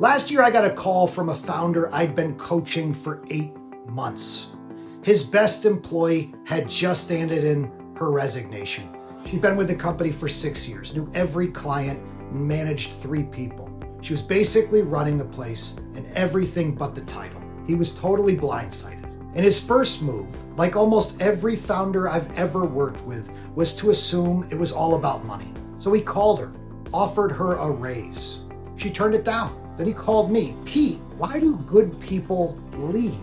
Last year, I got a call from a founder I'd been coaching for 8 months. His best employee had just handed in her resignation. She'd been with the company for 6 years, knew every client, and managed 3 people. She was basically running the place in everything but the title. He was totally blindsided. And his first move, like almost every founder I've ever worked with, was to assume it was all about money. So he called her, offered her a raise. She turned it down. Then he called me. Pete, why do good people leave?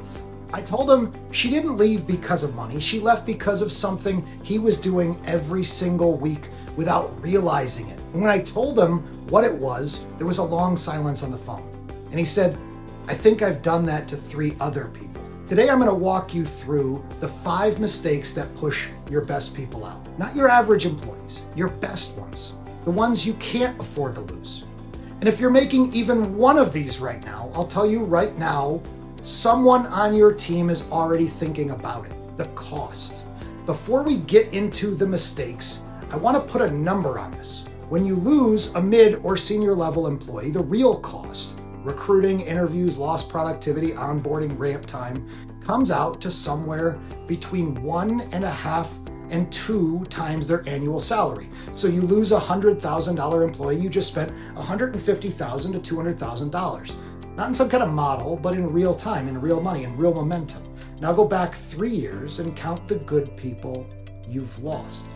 I told him she didn't leave because of money. She left because of something he was doing every single week without realizing it. And when I told him what it was, there was a long silence on the phone. And he said, I think I've done that to 3 other people. Today, I'm going to walk you through the 5 mistakes that push your best people out. Not your average employees, your best ones, the ones you can't afford to lose. And if you're making even one of these right now, I'll tell you right now, someone on your team is already thinking about it, the cost. Before we get into the mistakes, I want to put a number on this. When you lose a mid or senior level employee, the real cost, recruiting, interviews, lost productivity, onboarding, ramp time, comes out to somewhere between 1.5 and 2 times their annual salary. So you lose a $100,000 employee, you just spent $150,000 to $200,000. Not in some kind of model, but in real time, in real money, in real momentum. Now go back 3 years and count the good people you've lost.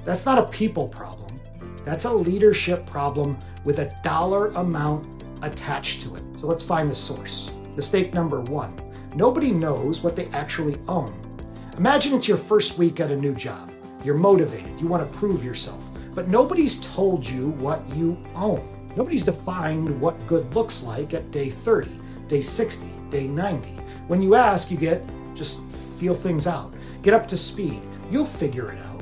That's not a people problem. That's a leadership problem with a dollar amount attached to it. So let's find the source. Mistake number 1. Nobody knows what they actually own. Imagine it's your first week at a new job. You're motivated, you want to prove yourself, but nobody's told you what you own. Nobody's defined what good looks like at day 30, day 60, day 90. When you ask, you get, just feel things out. Get up to speed. You'll figure it out.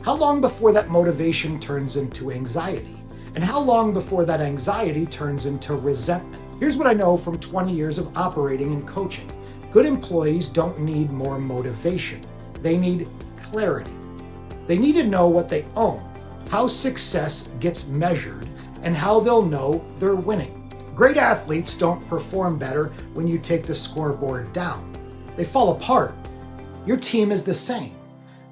How long before that motivation turns into anxiety? And how long before that anxiety turns into resentment? Here's what I know from 20 years of operating and coaching. Good employees don't need more motivation. They need clarity. They need to know what they own, how success gets measured, and how they'll know they're winning. Great athletes don't perform better when you take the scoreboard down. They fall apart. Your team is the same.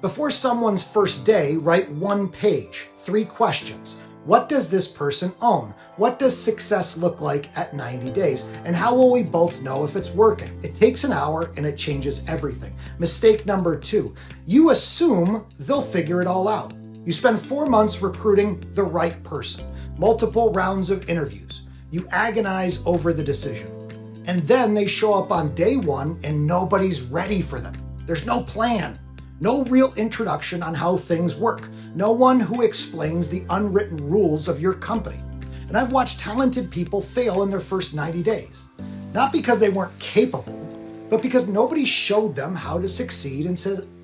Before someone's first day, write 1 page, 3 questions. What does this person own? What does success look like at 90 days? And how will we both know if it's working? It takes an hour and it changes everything. Mistake number 2, you assume they'll figure it all out. You spend 4 months recruiting the right person, multiple rounds of interviews. You agonize over the decision. And then they show up on day 1 and nobody's ready for them. There's no plan. No real introduction on how things work. No one who explains the unwritten rules of your company. And I've watched talented people fail in their first 90 days. Not because they weren't capable, but because nobody showed them how to succeed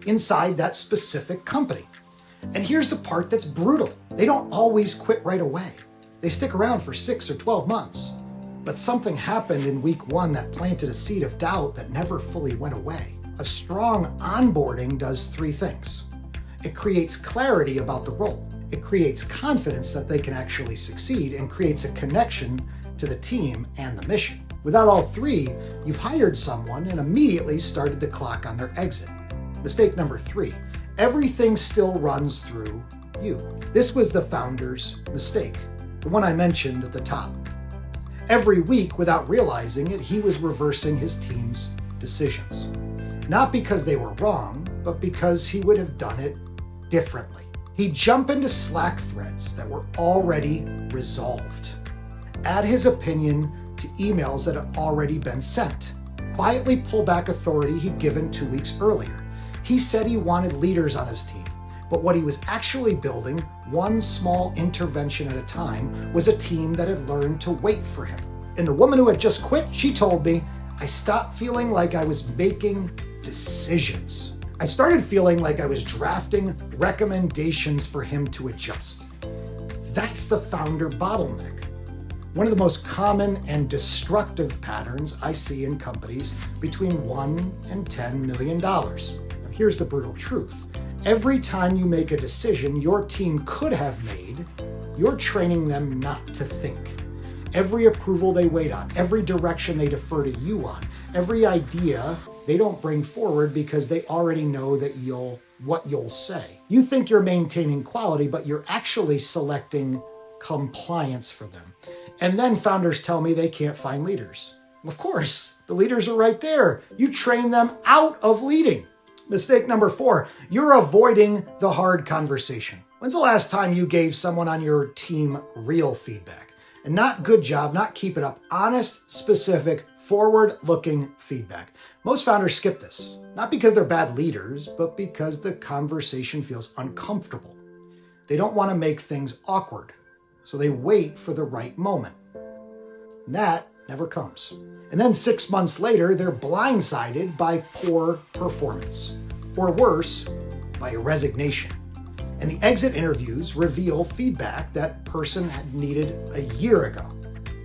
inside that specific company. And here's the part that's brutal. They don't always quit right away. They stick around for 6 or 12 months. But something happened in week 1 that planted a seed of doubt that never fully went away. A strong onboarding does 3 things. It creates clarity about the role. It creates confidence that they can actually succeed and creates a connection to the team and the mission. Without all 3, you've hired someone and immediately started the clock on their exit. Mistake number 3, everything still runs through you. This was the founder's mistake, the one I mentioned at the top. Every week, without realizing it, he was reversing his team's decisions. Not because they were wrong, but because he would have done it differently. He'd jump into Slack threads that were already resolved, add his opinion to emails that had already been sent, quietly pull back authority he'd given 2 weeks earlier. He said he wanted leaders on his team, but what he was actually building, one small intervention at a time, was a team that had learned to wait for him. And the woman who had just quit, she told me, I stopped feeling like I was making decisions. I started feeling like I was drafting recommendations for him to adjust. That's the founder bottleneck. One of the most common and destructive patterns I see in companies between $1 and $10 million. Now, here's the brutal truth. Every time you make a decision your team could have made, you're training them not to think. Every approval they wait on, every direction they defer to you on, every idea they don't bring forward because they already know that what you'll say. You think you're maintaining quality, but you're actually selecting compliance for them. And then founders tell me they can't find leaders. Of course, the leaders are right there. You train them out of leading. Mistake number 4, you're avoiding the hard conversation. When's the last time you gave someone on your team real feedback? And not good job, not keep it up, honest, specific, forward-looking feedback. Most founders skip this, not because they're bad leaders, but because the conversation feels uncomfortable. They don't want to make things awkward, so they wait for the right moment. And that never comes. And then 6 months later, they're blindsided by poor performance, or worse, by a resignation. And the exit interviews reveal feedback that person had needed a year ago.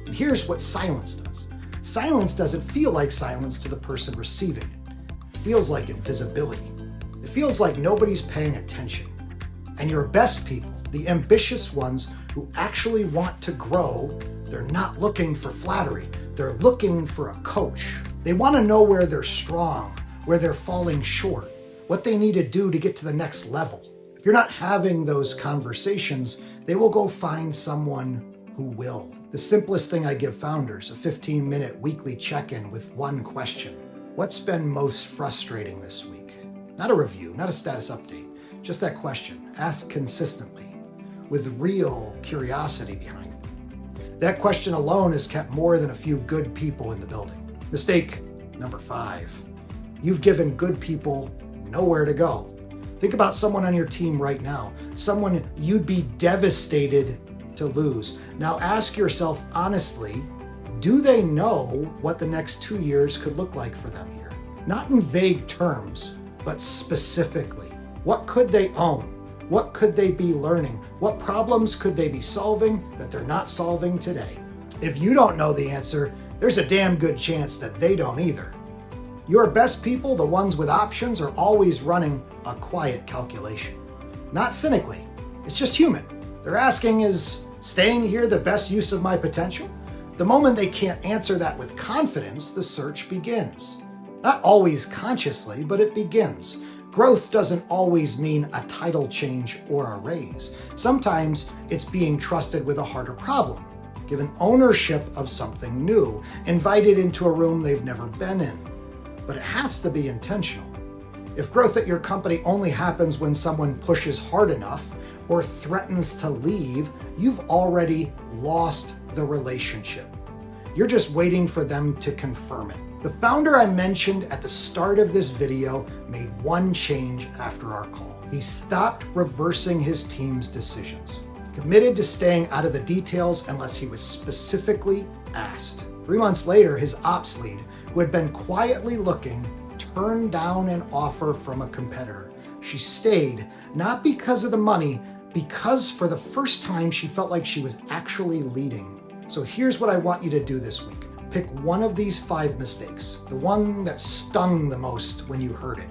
And here's what silence does. Silence doesn't feel like silence to the person receiving it. It feels like invisibility. It feels like nobody's paying attention. And your best people, the ambitious ones who actually want to grow, they're not looking for flattery. They're looking for a coach. They want to know where they're strong, where they're falling short, what they need to do to get to the next level. If you're not having those conversations, they will go find someone who will. The simplest thing I give founders, a 15-minute weekly check-in with one question. What's been most frustrating this week? Not a review, not a status update, just that question, asked consistently, with real curiosity behind it. That question alone has kept more than a few good people in the building. Mistake number 5, you've given good people nowhere to go. Think about someone on your team right now, someone you'd be devastated to lose. Now ask yourself honestly, do they know what the next 2 years could look like for them here? Not in vague terms, but specifically. What could they own? What could they be learning? What problems could they be solving that they're not solving today? If you don't know the answer, there's a damn good chance that they don't either. Your best people, the ones with options, are always running a quiet calculation. Not cynically, it's just human. They're asking, is staying here the best use of my potential? The moment they can't answer that with confidence, the search begins. Not always consciously, but it begins. Growth doesn't always mean a title change or a raise. Sometimes it's being trusted with a harder problem, given ownership of something new, invited into a room they've never been in. But it has to be intentional. If growth at your company only happens when someone pushes hard enough or threatens to leave, you've already lost the relationship. You're just waiting for them to confirm it. The founder I mentioned at the start of this video made one change after our call. He stopped reversing his team's decisions, committed to staying out of the details unless he was specifically asked. 3 months later, his ops lead, who had been quietly looking, turned down an offer from a competitor. She stayed, not because of the money, because for the first time she felt like she was actually leading. So here's what I want you to do this week. Pick one of these 5 mistakes, the one that stung the most when you heard it,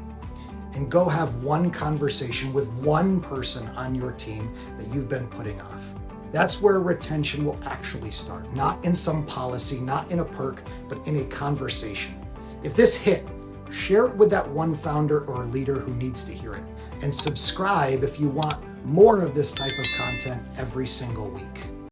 and go have one conversation with one person on your team that you've been putting off. That's where retention will actually start, not in some policy, not in a perk, but in a conversation. If this hit, share it with that one founder or leader who needs to hear it, and subscribe if you want more of this type of content every single week.